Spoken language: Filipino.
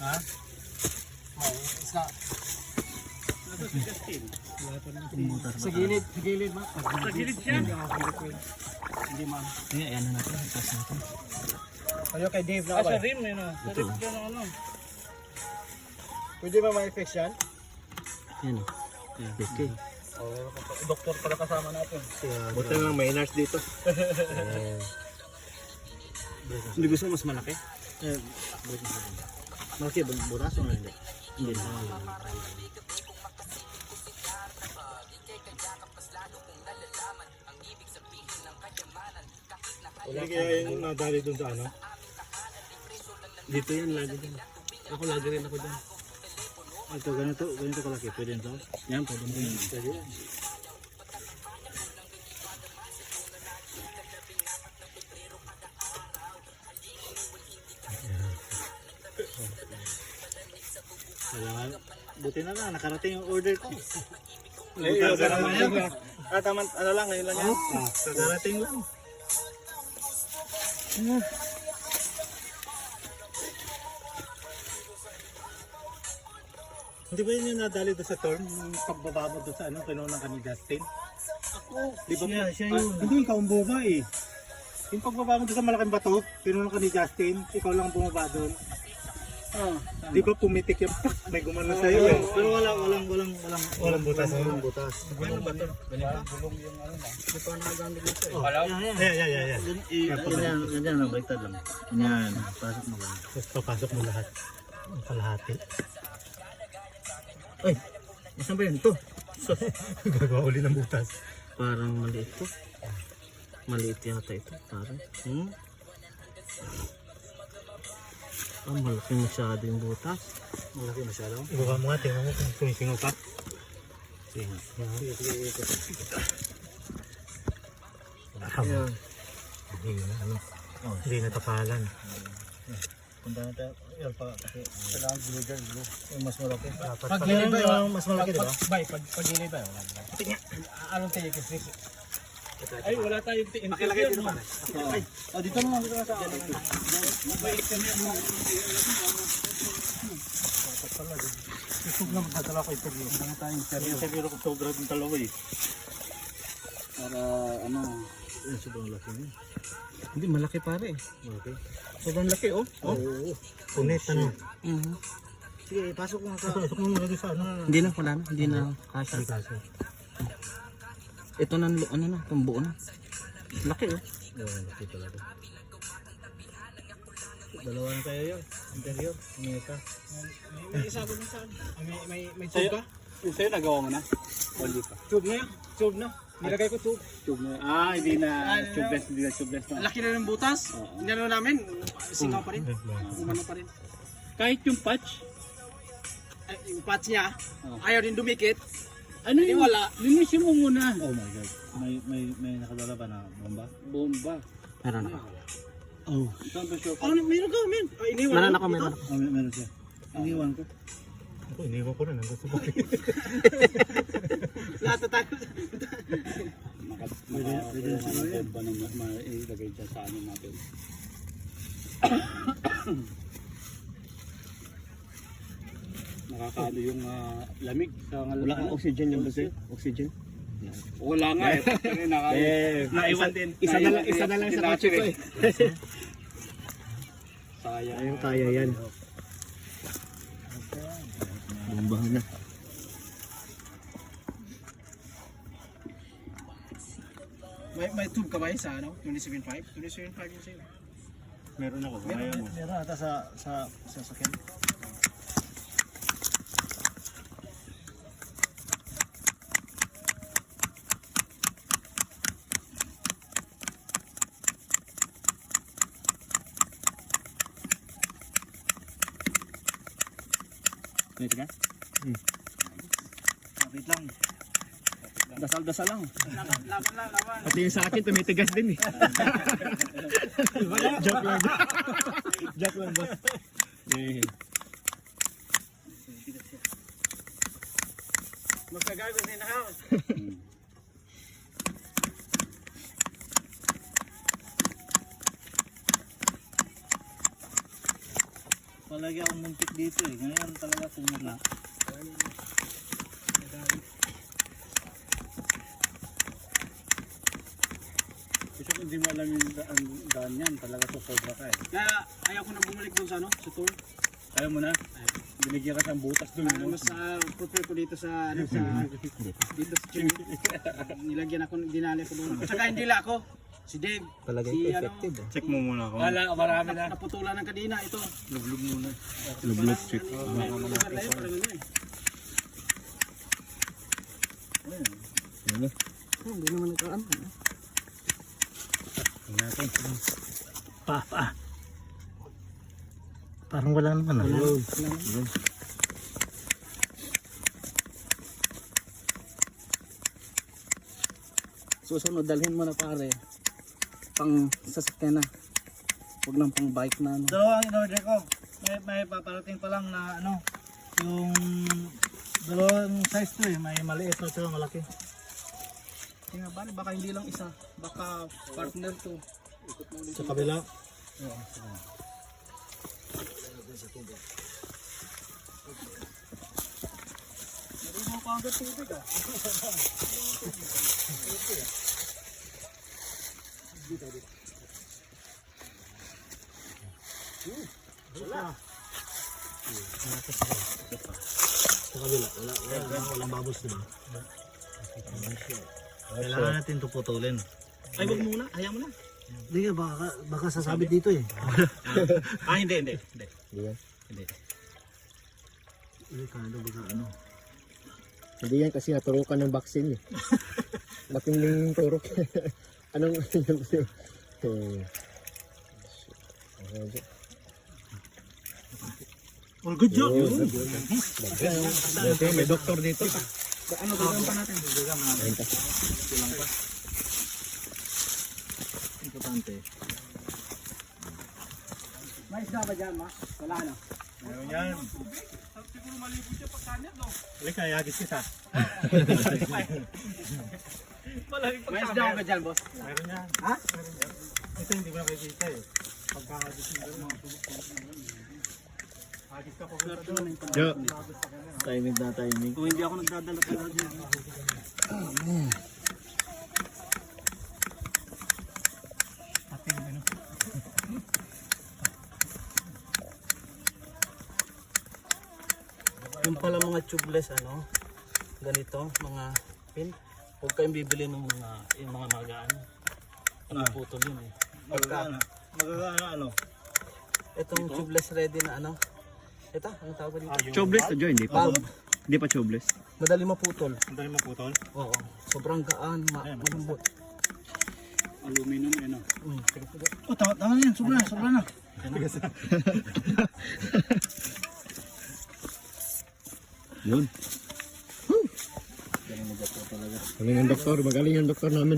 Ha? Oh, isa. Sa gilid, ma. Sa gilid siya? Hindi man. Hindi, ayan na natin. Itas natin. Kayo kay Dave na Ah, ba? sa rim yun ah. Sa rim siya ng ano. Pwede ba ma-fix yan? Yan o. Okay. Oh, doktor pala kasama natin. Buti lang may nurse dito. Hindi gusto mas malaki? Malaki ba buras o hindi? Hindi na. Wala kaya yung nadali dun sa ano? Dito yan lagi din. Ako lagi rin ako dyan. Ito, ganito kalaki. Pwede ito? Yan, pwede mo yun. Pwede yan. Buti na lang, nakarating yung order ko. Buti naman yan. Tama, ano lang, ngayon lang yan. Nakarating lang. Hindi ba yun yung nadali doon sa torn? Yung pagbaba mo doon sa ano, kinunan ka ni Justin? Ako, Di ba siya yun. Hindi, ikaw ang bumaba eh. Yung pagbaba mo doon sa malaking bato, kinunan ka ni Justin, ikaw lang ang bumaba doon. Di ba pumitik yung may gumano sa'yo eh. Pero walang butas. Walang butas. Ano ba ito? Gulong yung ano na. Hindi pa nagamit dito eh. Wala. Yeah. Yan lang, baliktad lang. Yan, pasok mo lang. Tapos papasok mo lahat. Ang kalahati. Ay, saan ba yun? Ito. Gagawa uli ng butas. Parang maliit to. Maliit yata ito. Parang. Malaki masyado yung butas. Malaki masyado. Ibaba mo nga, tingnan mo kung sumisingaw ka. Sige. Ayan. Hindi natapalan. Punta na tayo. Yan pa. Kailangan glue. Yung mas malaki. Pag gilid ba yung mas malaki, diba? Pag gilid ba yun? Anong tayo kasi? Ay, wala tayong tiin. Makilagay dito pa. Ay, dito naman. Dito na sa akin. Isog na magdadala ko ito. Ano tayong seryo? Siguro kung sobra ng dalawa eh. Para ano. Yan, sobrang laki niya. Hindi, malaki pare. Malaki. Sobrang laki oh. Oo. Punit ano? Sige, pasok mo sa... Pasok mo lagi sa ano. Hindi na, wala na. Hindi na kasha. Hindi kasi. Ito na, ano na, itong buo na. Laki oh. Oo, laki talaga. Dalawa na tayo yun. Interior. Meta. May isa ko sa May tube ka? Yung sa'yo nagawa mo na? O hindi pa? Tube na yan. Tube na. Nilagay ko tube. Tube na. Ah, hindi na tubeless. Hindi na tubeless na. Laki na ng butas. Inano namin. Singaw pa rin. Umano pa rin. Kahit yung patch, Yung patch niya. Ayaw din dumikit. ano yung wala? Linisin mo muna. Oh my god. May nakadala ba na bomba? Bomba. Meron ako. Oh. Saan ba siya? Ano, meron ka, men. Iniwan Meron ako, meron ako. Oh, meron siya. Iniwan ko. Ako, iniwan ko rin. Nandun sa bakit. Lahat na tayo. Pwede na siya ng bomba na mailagay dyan sa ano natin. Nakakaano yung lamig sa Wala kang oxygen yung basi? Oxygen? Wala nga eh. Naiwan din. Isa na lang sa kotse ko eh. Sayang. Ayun, kaya yan. Bombahan na. May tube ka ba yun sa ano? 27.5? 27.5 yun sa'yo. Meron ako. Meron ata sa sakyan. Pwede ka? Kapit lang. Dasal-dasal lang. Laban. Pati yung sa akin, tumitigas din eh. Joke lang. Joke lang, boss. Magkagagawin na house. palagi akong muntik dito eh. Ngayon talaga sumula. Kasi kung hindi mo alam yung daan yan, talaga to sobra ka eh. Kaya ayaw ko na bumalik doon sa ano, sa tour. Ayaw mo na? Binigyan ka siyang butas doon. Mas prefer ko dito sa ano sa dito sa gym. Nilagyan ako, dinali ko doon. At saka hindi lang ako. Si Dave. Palagay si, ko ano, effective eh. Check mo muna ako. Wala, marami na. Naputulan ng kadina ito. Lublog muna. Lublog check. Hindi naman nagkaan. Natin. Pa. Parang wala naman ah. Susunod, dalhin mo na pare. Pang sasakyan na. Huwag lang pang bike na ano. Dalawang in-order ko. May paparating pa lang na ano. Yung dalawang size to eh. May maliit na ito, malaki. Kaya baka hindi lang isa. Baka partner to. Sa kabila. Marino ko agad tubig ah. Sa kabila. Walang babos diba? Kailangan natin ito putulin. Ay wag muna, ayaw mo na. Hindi ka, baka sasabit dito eh. Hindi. Hindi yan. Hindi. Hindi ka, baka ano. Hindi yan kasi naturukan ng vaccine eh. Matinding turok. Anong All good job. Okay, may doktor dito. Ano gagawin pa natin? Importante. May isda ba dyan, ma? Wala na. Meron yan. Siguro malibot siya pagkanyat, no? Halika, yagis kita. May isda ba dyan, boss? Meron yan. Ha? Meron yan. Ito hindi mo nakikita eh. Pagka-hagis mo doon, hagis ka pupunta doon. Jo. Timing na timing. Kung hindi ako nagdadala talaga dyan. Ating ano. Yung pala mga tubeless, ano, ganito, mga pin. Huwag kayong bibili ng yung mga magaan. Ang putol yun eh. Magagaano ano? Itong tubeless ready na ano. Ito, anong tawag dito? Tubeless to join, di pa? Valve. Di pa tubeless. Madali maputol. Ang dali maputol. Oo. Sobrang gaan, malambot. Aluminum eh no. Oh, tama na yan. Sobra na. Yun. Magaling ang doktor, magaling ang doktor namin.